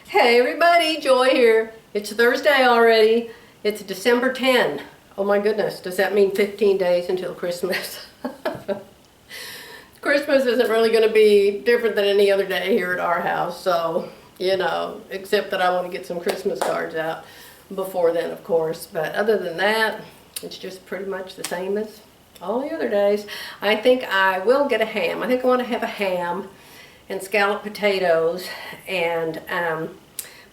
Hey everybody, Joy here. It's Thursday already. It's December 10. Oh my goodness, does that mean 15 days until Christmas? Christmas isn't really going to be different than any other day here at our house, so, you know, except that I want to get some Christmas cards out before then, of course. But other than that, it's just pretty much the same as all the other days. I think I will get a ham. I think I want to have a ham and scalloped potatoes and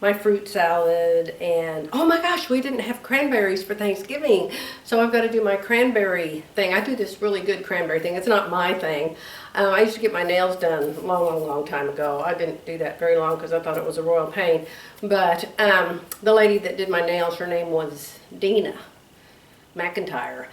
my fruit salad, and oh my gosh, we didn't have cranberries for Thanksgiving, so I've got to do my cranberry thing. I do this really good cranberry thing. It's not my thing. I used to get my nails done a long time ago. I didn't do that very long because I thought it was a royal pain, but the lady that did my nails, her name was Dina McIntyre,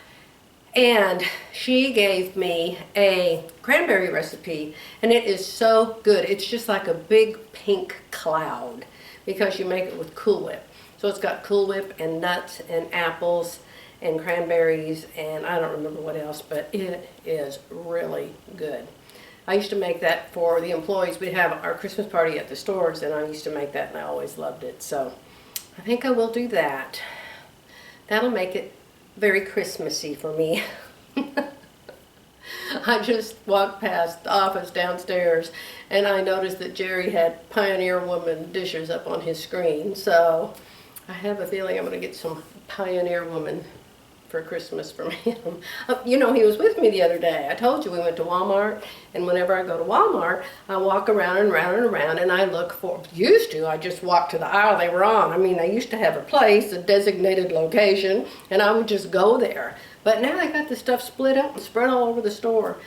and she gave me a cranberry recipe, and it is so good. It's just like a big pink cloud because you make it with Cool Whip. So it's got Cool Whip and nuts and apples and cranberries and I don't remember what else, but it is really good. I used to make that for the employees. We'd have our Christmas party at the stores and I used to make that and I always loved it. So I think I will do that. That'll make it very Christmassy for me. I just walked past the office downstairs and I noticed that Jerry had Pioneer Woman dishes up on his screen. So I have a feeling I'm going to get some Pioneer Woman for Christmas from him. You know, he was with me the other day. I told you we went to Walmart, and whenever I go to Walmart, I walk around and around and around and I look for, I just walked to the aisle they were on. I mean, they used to have a place, a designated location, and I would just go there. But now they got the stuff split up and spread all over the store.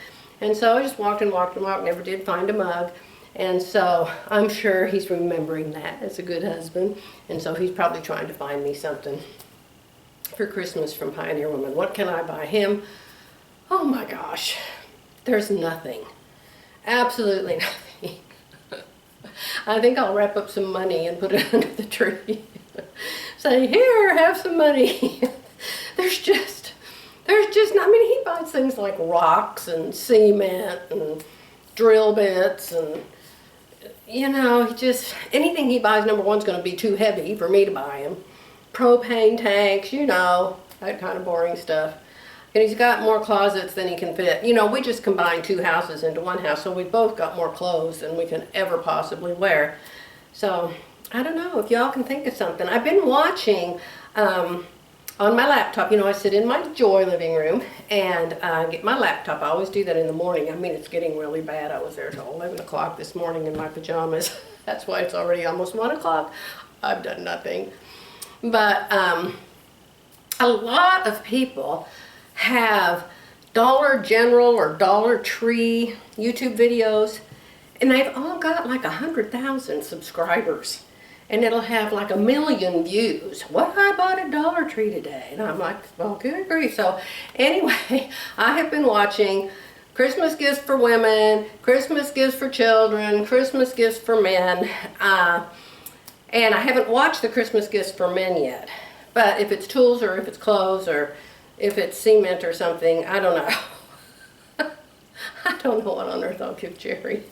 And so I just walked and walked and walked, never did find a mug. And so I'm sure he's remembering that as a good husband. And so he's probably trying to find me something for Christmas from Pioneer Woman. What can I buy him? Oh my gosh, there's nothing. Absolutely nothing. I think I'll wrap up some money and put it under the tree. Say, here, have some money. There's just, I mean, he buys things like rocks and cement and drill bits and, you know, anything he buys, number one's going to be too heavy for me to buy him. Propane tanks, you know, that kind of boring stuff. And he's got more closets than he can fit. You know, we just combined two houses into one house, so we both got more clothes than we can ever possibly wear. So, I don't know if y'all can think of something. I've been watching on my laptop. You know, I sit in my Joy living room and get my laptop. I always do that in the morning. I mean, it's getting really bad. I was there till 11 o'clock this morning in my pajamas. That's why it's already almost 1 o'clock. I've done nothing. But a lot of people have Dollar General or Dollar Tree YouTube videos, and they've all got like 100,000 subscribers. And it'll have like 1 million views. What I bought at Dollar Tree today. And I'm like, well, good grief. So anyway, I have been watching Christmas gifts for women, Christmas gifts for children, Christmas gifts for men. And I haven't watched the Christmas gifts for men yet. But if it's tools or if it's clothes or if it's cement or something, I don't know. I don't know what on earth I'll give Jerry.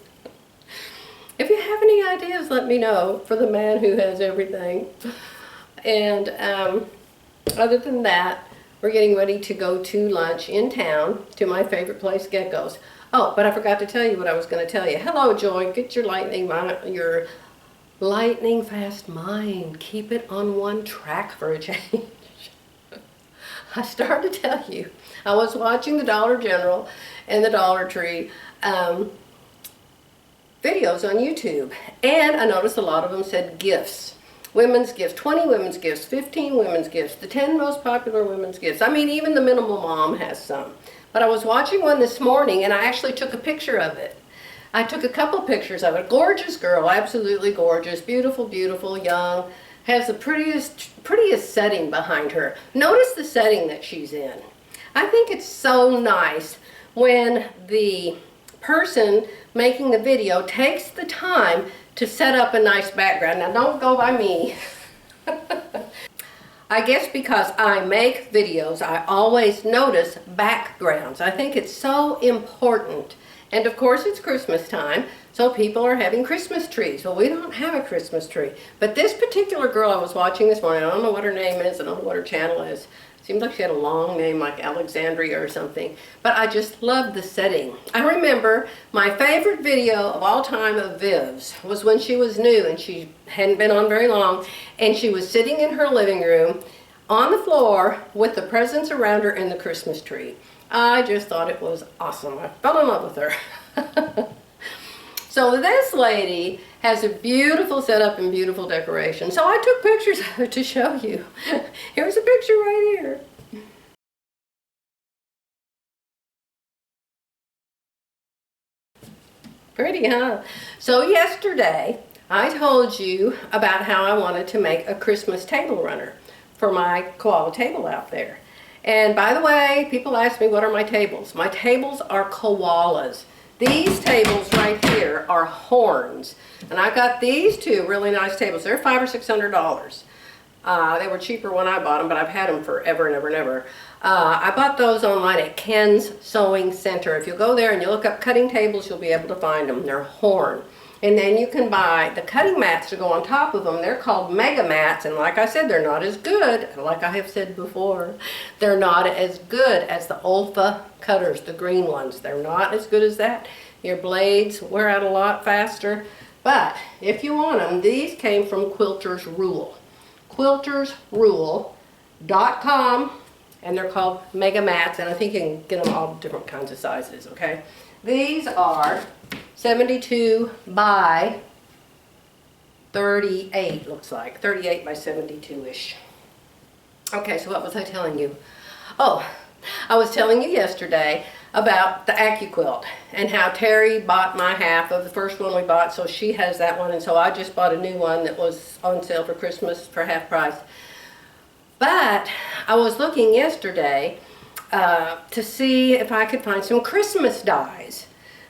If you have any ideas, let me know for the man who has everything. And other than that, we're getting ready to go to lunch in town to my favorite place, Gecko's. Oh, but I forgot to tell you what I was going to tell you. Hello, Joy. Get your lightning fast mind. Keep it on one track for a change. I started to tell you, I was watching the Dollar General and the Dollar Tree videos on YouTube, and I noticed a lot of them said gifts. Women's gifts, 20 women's gifts, 15 women's gifts, the 10 most popular women's gifts. I mean, even the minimal mom has some. But I was watching one this morning and I actually took a picture of it. I took a couple pictures of it. Gorgeous girl, absolutely gorgeous, beautiful, beautiful, young, has the prettiest setting behind her. Notice the setting that she's in. I think it's so nice when the person making the video takes the time to set up a nice background. Now don't go by me. I guess because I make videos, I always notice backgrounds. I think it's so important And of course it's Christmas time, so people are having Christmas trees. Well, we don't have a Christmas tree. But this particular girl I was watching this morning, I don't know what her name is, I don't know what her channel is. Seems like she had a long name like Alexandria or something. But I just loved the setting. I remember my favorite video of all time of Viv's was when she was new and she hadn't been on very long. And she was sitting in her living room on the floor with the presents around her and the Christmas tree. I just thought it was awesome. I fell in love with her. So this lady has a beautiful setup and beautiful decoration. So I took pictures of it to show you. Here's a picture right here. Pretty, huh? So yesterday, I told you about how I wanted to make a Christmas table runner for my koala table out there. And by the way, people ask me, what are my tables? My tables are koalas. These tables right here are horns. And I got these two really nice tables. They're $500 or $600. They were cheaper when I bought them, but I've had them forever and ever and ever. I bought those online at Ken's Sewing Center. If you go there and you look up cutting tables, you'll be able to find them. They're horn. And then you can buy the cutting mats to go on top of them. They're called mega mats, and like I said, they're not as good. Like I have said before, they're not as good as the Olfa cutters, the green ones. They're not as good as that. Your blades wear out a lot faster. But if you want them, these came from Quilter's Rule. QuiltersRule.com, and they're called mega mats, and I think you can get them all different kinds of sizes, okay? These are 72 by 38, looks like. 38 by 72-ish. Okay, so what was I telling you? Oh, I was telling you yesterday about the AccuQuilt and how Terry bought my half of the first one we bought, so she has that one, and so I just bought a new one that was on sale for Christmas for half price. But I was looking yesterday to see if I could find some Christmas dies,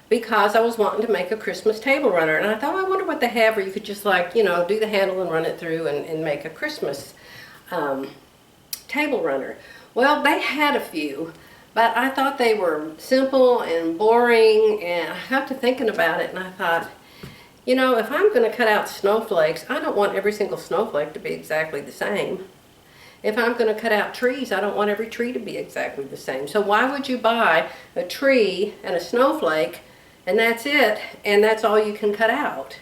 because I was wanting to make a Christmas table runner. And I thought, I wonder what they have where you could just, like, you know, do the handle and run it through and make a Christmas table runner. Well, they had a few, but I thought they were simple and boring, and I got to thinking about it, and I thought, you know, if I'm going to cut out snowflakes, I don't want every single snowflake to be exactly the same. If I'm going to cut out trees, I don't want every tree to be exactly the same. So why would you buy a tree and a snowflake and that's it, and that's all you can cut out?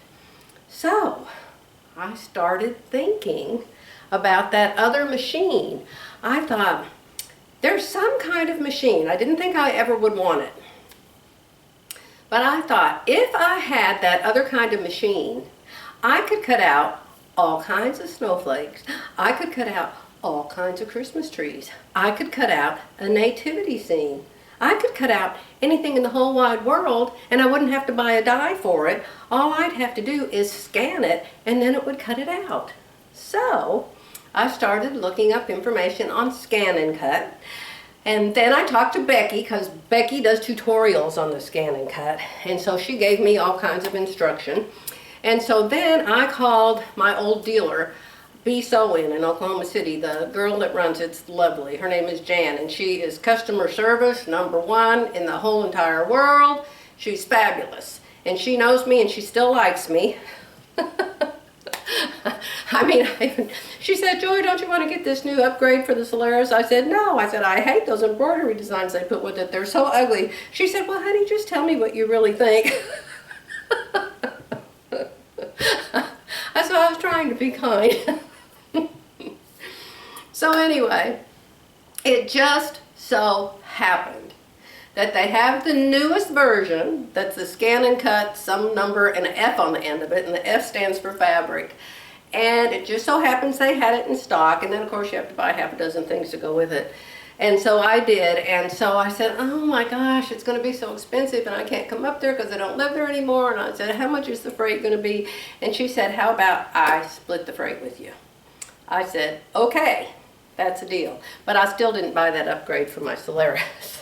So I started thinking about that other machine. I thought, there's some kind of machine. I didn't think I ever would want it. But I thought, if I had that other kind of machine, I could cut out all kinds of snowflakes. I could cut out all kinds of Christmas trees. I could cut out a nativity scene. I could cut out anything in the whole wide world, and I wouldn't have to buy a die for it. All I'd have to do is scan it, and then it would cut it out. So I started looking up information on ScanNCut, and then I talked to Becky, because Becky does tutorials on the ScanNCut, and so she gave me all kinds of instruction. And so then I called my old dealer, Be Sewing in Oklahoma City. The girl that runs it's lovely. Her name is Jan, and she is customer service #1 in the whole entire world. She's fabulous, and she knows me, and she still likes me. I mean, she said, Joy, don't you want to get this new upgrade for the Solaris? I said, no. I said, I hate those embroidery designs they put with it. They're so ugly. She said, well, honey, just tell me what you really think. So I was trying to be kind. So anyway, it just so happened that they have the newest version, that's the ScanNCut, some number and an F on the end of it, and the F stands for fabric. And it just so happens they had it in stock, and then of course you have to buy half a dozen things to go with it. And so I did, and so I said, oh my gosh, it's going to be so expensive, and I can't come up there because I don't live there anymore. And I said, how much is the freight going to be? And she said, how about I split the freight with you? I said, okay, that's a deal. But I still didn't buy that upgrade for my Solaris.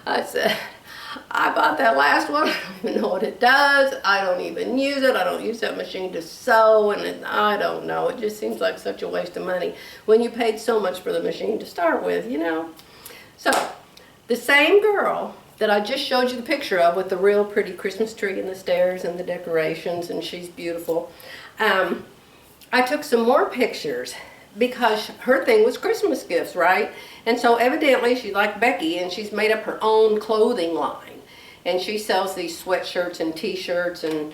I said, I bought that last one. I don't even know what it does. I don't even use it. I don't use that machine to sew, and I don't know. It just seems like such a waste of money when you paid so much for the machine to start with, you know. So the same girl that I just showed you the picture of with the real pretty Christmas tree and the stairs and the decorations, and she's beautiful. I took some more pictures because her thing was Christmas gifts, right? And so evidently she's like Becky, and she's made up her own clothing line. And she sells these sweatshirts and t-shirts and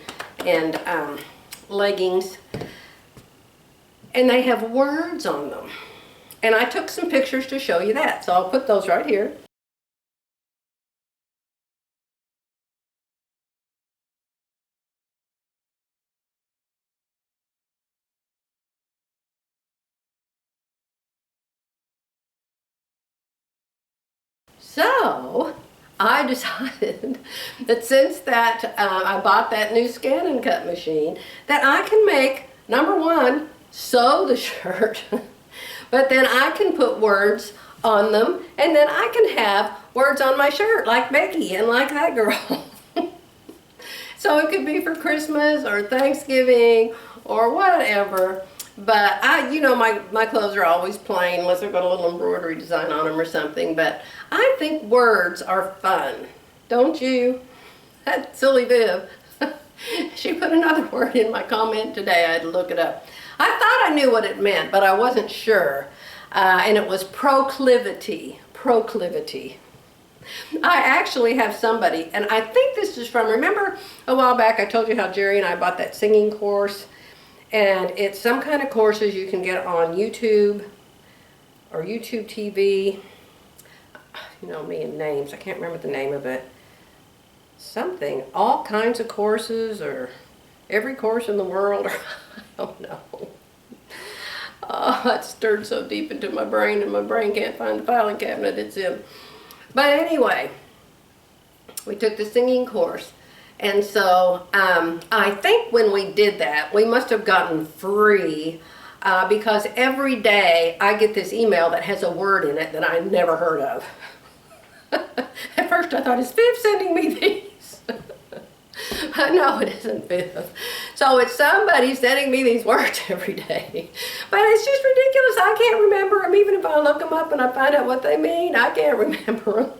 leggings. And they have words on them. And I took some pictures to show you that. So I'll put those right here. So I decided that since that I bought that new ScanNCut machine, that I can make, number one, sew the shirt, but then I can put words on them, and then I can have words on my shirt like Becky and like that girl. So it could be for Christmas or Thanksgiving or whatever. But my clothes are always plain unless they've got a little embroidery design on them or something. But I think words are fun. Don't you? That silly Viv. She put another word in my comment today. I had to look it up. I thought I knew what it meant, but I wasn't sure. And it was proclivity. Proclivity. I actually have somebody, and I think this is from, remember a while back I told you how Jerry and I bought that singing course? And it's some kind of courses you can get on YouTube or YouTube TV. You know me and names. I can't remember the name of it. Something. All kinds of courses, or every course in the world. Or I don't know. Oh, that stirred so deep into my brain, and my brain can't find the filing cabinet it's in. But anyway, we took the singing course. And so I think when we did that, we must have gotten free because every day I get this email that has a word in it that I never heard of. At first I thought, is Viv sending me these? No, it isn't Viv. So it's somebody sending me these words every day. But it's just ridiculous. I can't remember them. Even if I look them up and I find out what they mean, I can't remember them.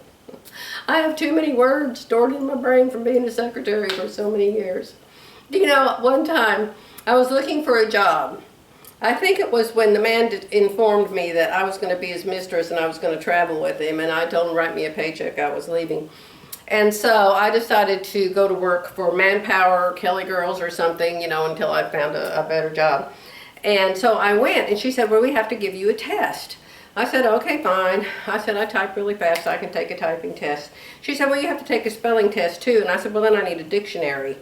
I have too many words stored in my brain from being a secretary for so many years. Do you know, one time I was looking for a job. I think it was when the man informed me that I was going to be his mistress and I was going to travel with him, and I told him to write me a paycheck. I was leaving. And so I decided to go to work for Manpower or Kelly Girls or something, until I found a better job. And so I went, and she said, well, we have to give you a test. I said, okay, fine. I said, I type really fast, so I can take a typing test. She said, well, you have to take a spelling test too. And I said, well, then I need a dictionary.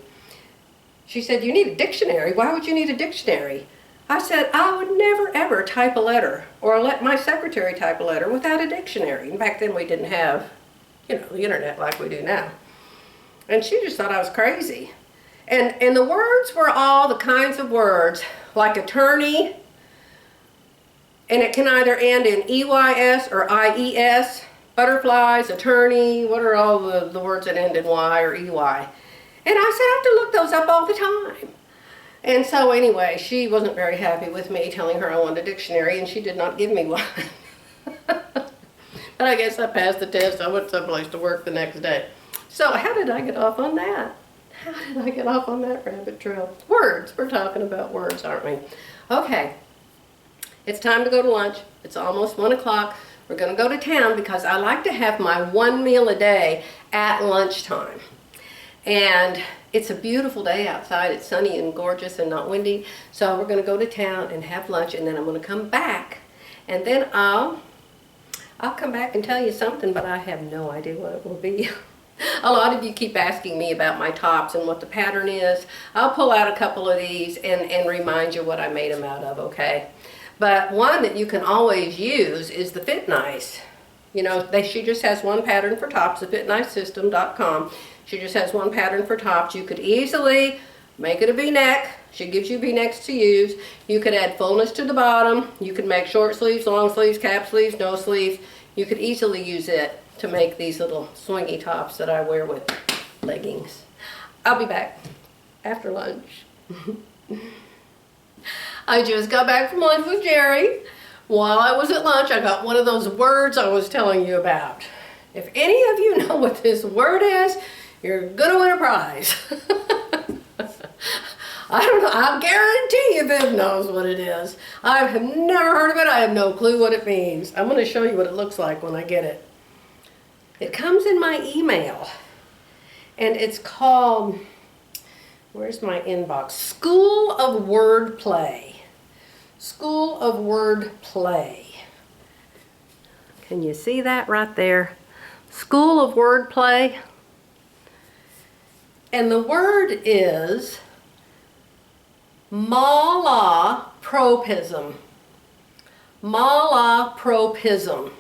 She said, you need a dictionary? Why would you need a dictionary? I said, I would never, ever type a letter or let my secretary type a letter without a dictionary. And back then we didn't have, the internet like we do now. And she just thought I was crazy. And the words were all the kinds of words, like attorney, and it can either end in EYS or IES, butterflies, attorney, what are all the words that end in Y or EY? And I said, I have to look those up all the time. And so anyway, she wasn't very happy with me telling her I wanted a dictionary, and she did not give me one. But I guess I passed the test. I went someplace to work the next day. So how did I get off on that? How did I get off on that rabbit trail? Words. We're talking about words, aren't we? Okay. It's time to go to lunch. It's almost 1 o'clock. We're going to go to town because I like to have my one meal a day at lunchtime. And it's a beautiful day outside. It's sunny and gorgeous and not windy. So we're going to go to town and have lunch, and then I'm going to come back. And then I'll come back and tell you something, but I have no idea what it will be. A lot of you keep asking me about my tops and what the pattern is. I'll pull out a couple of these and remind you what I made them out of, okay? But one that you can always use is the Fit Nice. She just has one pattern for tops, the fitnicesystem.com. She just has one pattern for tops. You could easily make it a V-neck. She gives you V-necks to use. You could add fullness to the bottom. You could make short sleeves, long sleeves, cap sleeves, no sleeves. You could easily use it to make these little swingy tops that I wear with leggings. I'll be back after lunch. I just got back from lunch with Jerry. While I was at lunch, I got one of those words I was telling you about. If any of you know what this word is, you're gonna win a prize. I don't know, I guarantee you Viv knows what it is. I have never heard of it, I have no clue what it means. I'm gonna show you what it looks like when I get it. It comes in my email, and it's called, where's my inbox? School of Wordplay. School of Wordplay. Can you see that right there? School of Wordplay. And the word is malapropism. Malapropism.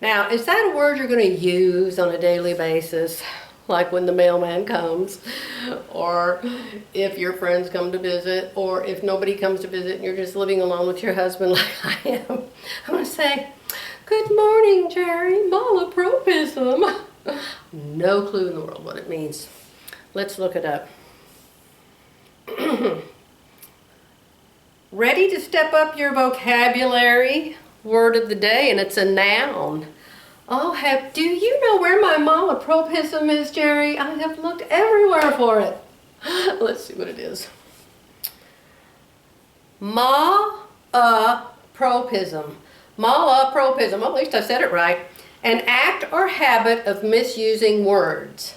Now, is that a word you're going to use on a daily basis? Like when the mailman comes, or if your friends come to visit, or if nobody comes to visit and you're just living alone with your husband like I am. I'm going to say, "Good morning, Jerry, malapropism." No clue in the world what it means. Let's look it up. Ready to step up your vocabulary? Word of the day, and it's a noun. Oh, do you know where my malapropism is, Jerry? I have looked everywhere for it. Let's see what it is. Malapropism. Malapropism, at least I said it right. An act or habit of misusing words.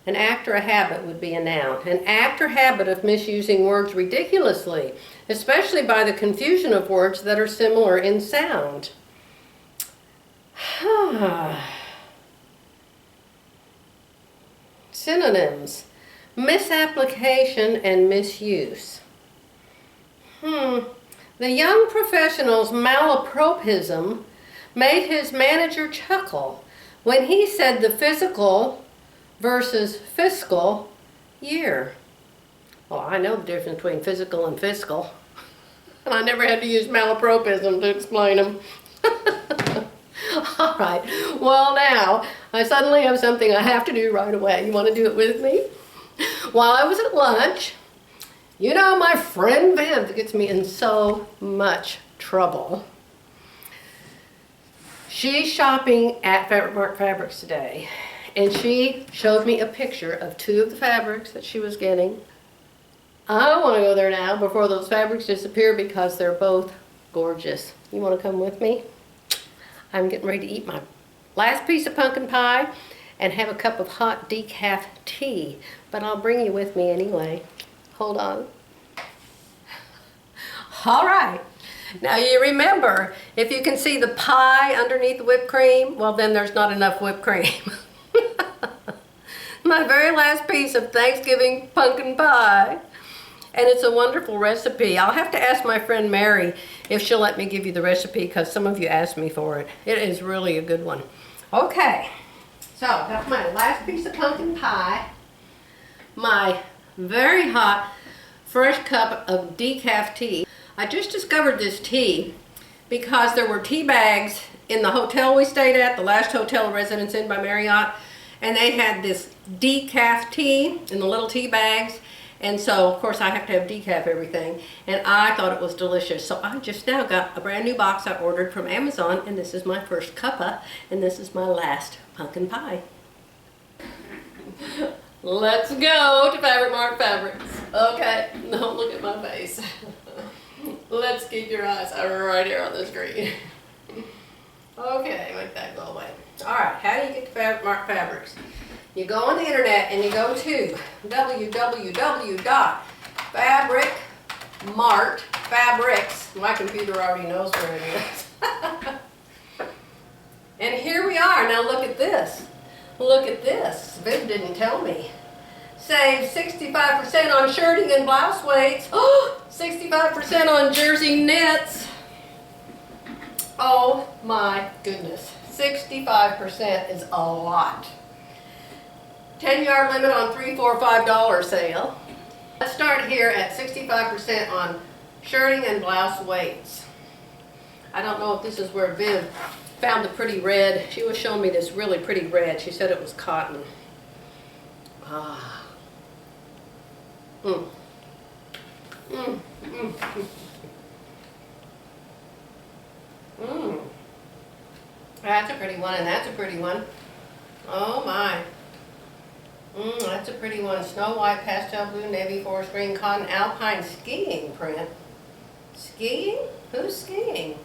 An act or a habit would be a noun. An act or habit of misusing words ridiculously, especially by the confusion of words that are similar in sound. Synonyms: misapplication and misuse. The young professional's malapropism made his manager chuckle when he said the physical versus fiscal year. Well, I know the difference between physical and fiscal, and I never had to use malapropism to explain them. All right, well now, I suddenly have something I have to do right away. You want to do it with me? While I was at lunch, you know my friend Viv gets me in so much trouble. She's shopping at Mart Fabrics today, and she showed me a picture of two of the fabrics that she was getting. I want to go there now before those fabrics disappear because they're both gorgeous. You want to come with me? I'm getting ready to eat my last piece of pumpkin pie and have a cup of hot decaf tea, but I'll bring you with me anyway. Hold on. All right. Now you remember, if you can see the pie underneath the whipped cream, well then there's not enough whipped cream. My very last piece of Thanksgiving pumpkin pie. And it's a wonderful recipe. I'll have to ask my friend Mary if she'll let me give you the recipe because some of you asked me for it. It is really a good one. Okay, so that's my last piece of pumpkin pie. My very hot, fresh cup of decaf tea. I just discovered this tea because there were tea bags in the hotel we stayed at, the last hotel Residence Inn by Marriott, and they had this decaf tea in the little tea bags. And so, of course, I have to have decaf everything, and I thought it was delicious. So I just now got a brand new box I ordered from Amazon, and this is my first cuppa, and this is my last pumpkin pie. Let's go to Fabric Mart Fabrics. Okay, don't look at my face. Let's keep your eyes right here on the screen. Okay, make that go away. All right, how do you get to Fabric Mart Fabrics? You go on the internet and you go to www.fabrics. My computer already knows where it is. And here we are. Now look at this. Look at this. Viv didn't tell me. Save 65% on shirting and blouse weights. 65% on jersey knits. Oh my goodness. 65% is a lot. 10-yard limit on $3, $4, $5 sale. Let's start here at 65% on shirting and blouse weights. I don't know if this is where Viv found the pretty red. She was showing me this really pretty red. She said it was cotton. That's a pretty one, and that's a pretty one. Oh my. That's a pretty one. Snow white, pastel blue, navy, forest green, cotton, alpine skiing print. Skiing? Who's skiing?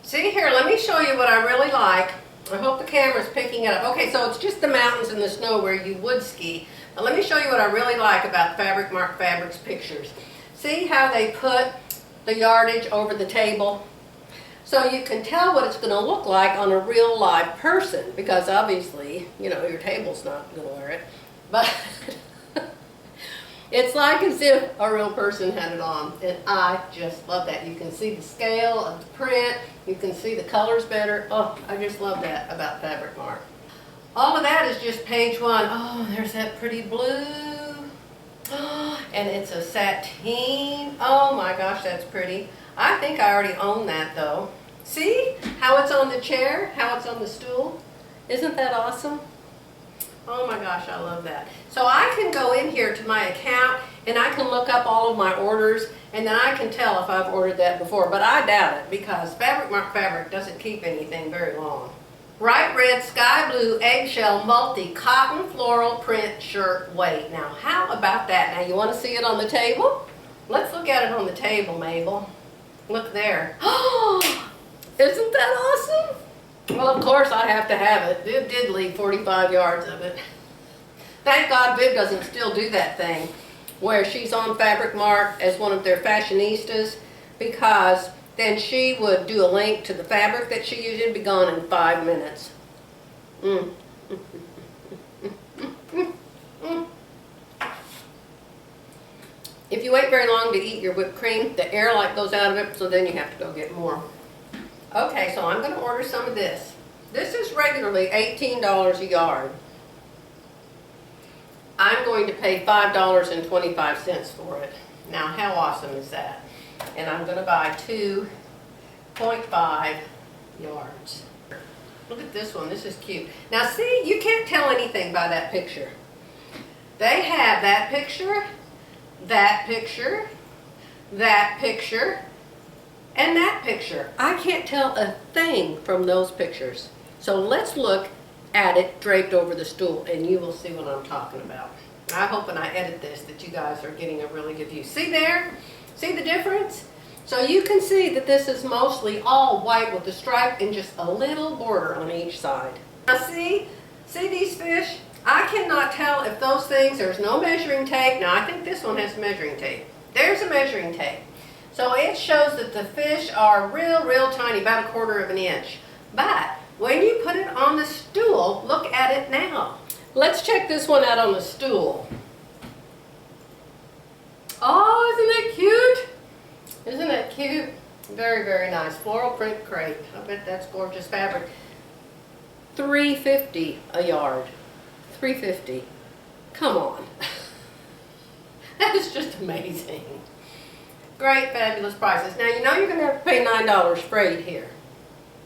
See here, let me show you what I really like. I hope the camera's picking it up. Okay, so it's just the mountains and the snow where you would ski. Now let me show you what I really like about Fabric Mart Fabrics pictures. See how they put the yardage over the table? So you can tell what it's going to look like on a real live person, because obviously, you know, your table's not going to wear it. But it's like as if a real person had it on, and I just love that. You can see the scale of the print, you can see the colors better. Oh, I just love that about Fabric Mart. All of that is just page one. Oh, there's that pretty blue. Oh, and it's a sateen. Oh my gosh, that's pretty. I think I already own that though. See how it's on the chair, how it's on the stool? Isn't that awesome? Oh my gosh, I love that. So I can go in here to my account and I can look up all of my orders, and then I can tell if I've ordered that before, but I doubt it because Fabric Mart Fabric doesn't keep anything very long. Bright red, sky blue, eggshell, multi, cotton, floral, print, shirt, weight. Now how about that? Now you want to see it on the table? Let's look at it on the table, Mabel. Look there. Oh, isn't that awesome? Well, of course I have to have it. Viv did leave 45 yards of it. Thank God Viv doesn't still do that thing where she's on Fabric Mart as one of their fashionistas, because then she would do a link to the fabric that she used. It'd be gone in 5 minutes. If you wait very long to eat your whipped cream, the air like goes out of it, so then you have to go get more. Okay, so I'm going to order some of this. This is regularly $18 a yard. I'm going to pay $5.25 for it. Now, how awesome is that? And I'm going to buy 2.5 yards. Look at this one. This is cute. Now, see, you can't tell anything by that picture. They have that picture, that picture, that picture, and that picture. I can't tell a thing from those pictures. So let's look at it draped over the stool, and you will see what I'm talking about. I hope when I edit this that you guys are getting a really good view. See there? See the difference? So you can see that this is mostly all white with a stripe and just a little border on each side. Now see these fish? I cannot tell if those things, there's no measuring tape. Now I think this one has measuring tape. There's a measuring tape. So it shows that the fish are real tiny, about 1/4 of an inch. But when you put it on the stool, look at it now. Let's check this one out on the stool. Oh, isn't that cute? Isn't that cute? Very nice. Floral print crepe. I bet that's gorgeous fabric. $3.50 a yard. $3.50. Come on. That is just amazing. Great, fabulous prices. Now, you know you're going to have to pay $9 freight here.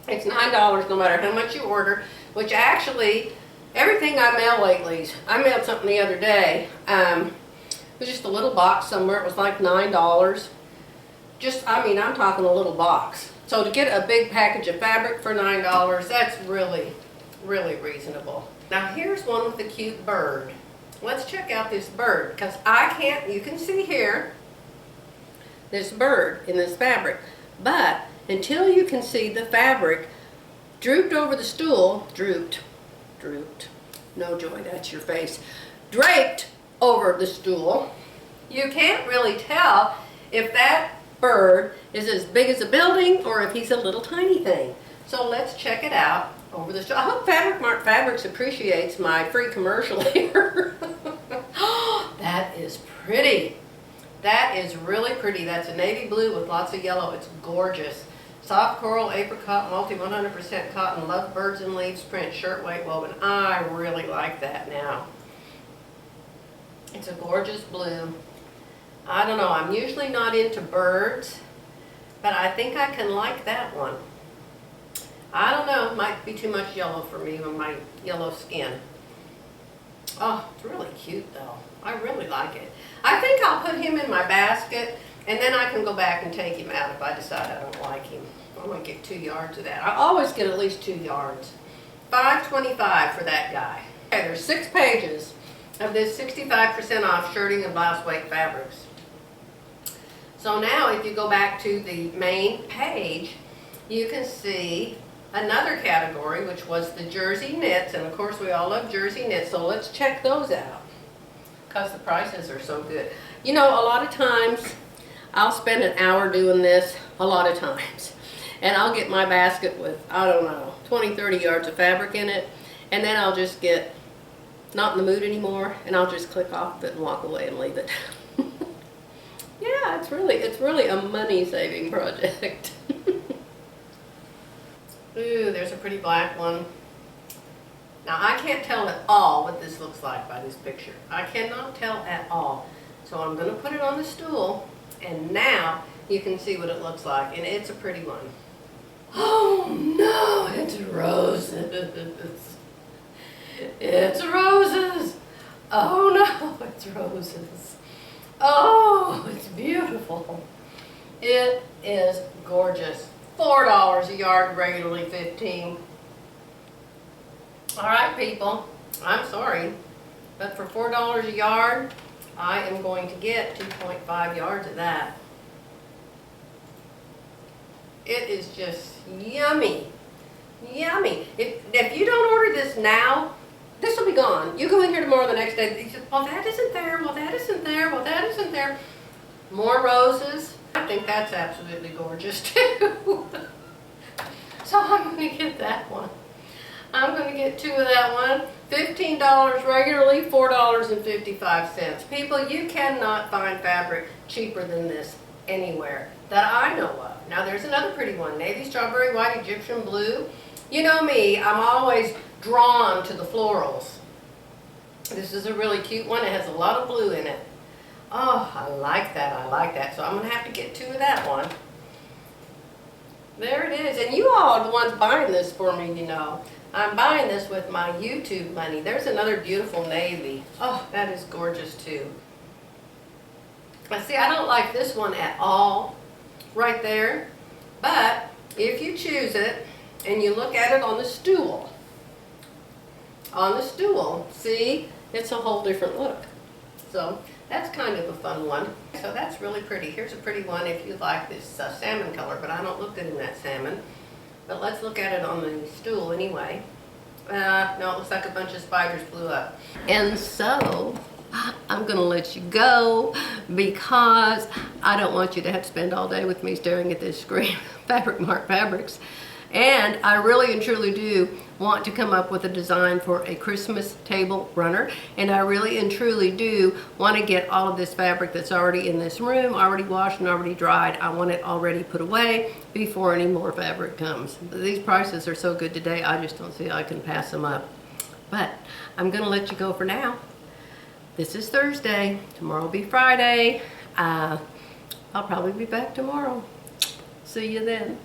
It's $9 no matter how much you order, which actually, everything I mail lately, I mailed something the other day. It was just a little box somewhere. It was like $9. I'm talking a little box. So to get a big package of fabric for $9, that's really reasonable. Now here's one with a cute bird. Let's check out this bird, because you can see here, this bird in this fabric, but until you can see the fabric drooped over the stool, drooped, no Joy, that's your face, draped over the stool, you can't really tell if that bird is as big as a building or if he's a little tiny thing. So let's check it out over the stool. I hope Fabric Mart Fabrics appreciates my free commercial here. That is pretty. That is really pretty. That's a navy blue with lots of yellow. It's gorgeous. Soft coral, apricot, multi 100% cotton, love birds and leaves print, shirt weight woven. I really like that now. It's a gorgeous blue. I don't know, I'm usually not into birds, but I think I can like that one. I don't know, it might be too much yellow for me with my yellow skin. Oh, it's really cute though. I really like it. I think I'll put him in my basket, and then I can go back and take him out if I decide I don't like him. I'm gonna get 2 yards of that. I always get at least 2 yards. $5.25 for that guy. Okay, there's 6 pages of this 65% off shirting and blouse weight fabrics. So now if you go back to the main page, you can see another category, which was the jersey knits, and of course we all love jersey knits, so let's check those out because the prices are so good. You know, a lot of times I'll spend an hour doing this, a lot of times, and I'll get my basket with, I don't know, 20-30 yards of fabric in it, and then I'll just get not in the mood anymore, and I'll just click off of it and walk away and leave it. Yeah, it's really a money-saving project. Ooh, there's a pretty black one. Now, I can't tell at all what this looks like by this picture. I cannot tell at all. So I'm going to put it on the stool, and now you can see what it looks like, and it's a pretty one. Oh, no, it's roses. It's roses. Oh, no, it's roses. Oh, it's beautiful. It is gorgeous. $4 a yard, regularly $15. All right, people, I'm sorry, but for $4 a yard, I am going to get 2.5 yards of that. It is just yummy, yummy. If you don't order this now, this will be gone. You go in here tomorrow, the next day, you say, well, that isn't there, well, that isn't there, well, that isn't there. More roses. I think that's absolutely gorgeous too. So I'm going to get that one. I'm going to get 2 of that one. $15 regularly, $4.55. People, you cannot find fabric cheaper than this anywhere that I know of. Now there's another pretty one, navy strawberry white Egyptian blue. You know me, I'm always drawn to the florals. This is a really cute one. It has a lot of blue in it. Oh, I like that. I like that. So I'm going to have to get 2 of that one. There it is. And you all are the ones buying this for me, you know. I'm buying this with my YouTube money. There's another beautiful navy. Oh, that is gorgeous too. Now see, I don't like this one at all right there. But if you choose it and you look at it on the stool, see, it's a whole different look. So that's kind of a fun one. So that's really pretty. Here's a pretty one if you like this salmon color, but I don't look good in that salmon. But let's look at it on the stool anyway. No, it looks like a bunch of spiders blew up. And so, I'm going to let you go because I don't want you to have to spend all day with me staring at this screen, Fabric Mart Fabrics. And I really and truly do want to come up with a design for a Christmas table runner. And I really and truly do want to get all of this fabric that's already in this room, already washed and already dried. I want it already put away before any more fabric comes. These prices are so good today, I just don't see how I can pass them up. But I'm going to let you go for now. This is Thursday. Tomorrow will be Friday. I'll probably be back tomorrow. See you then.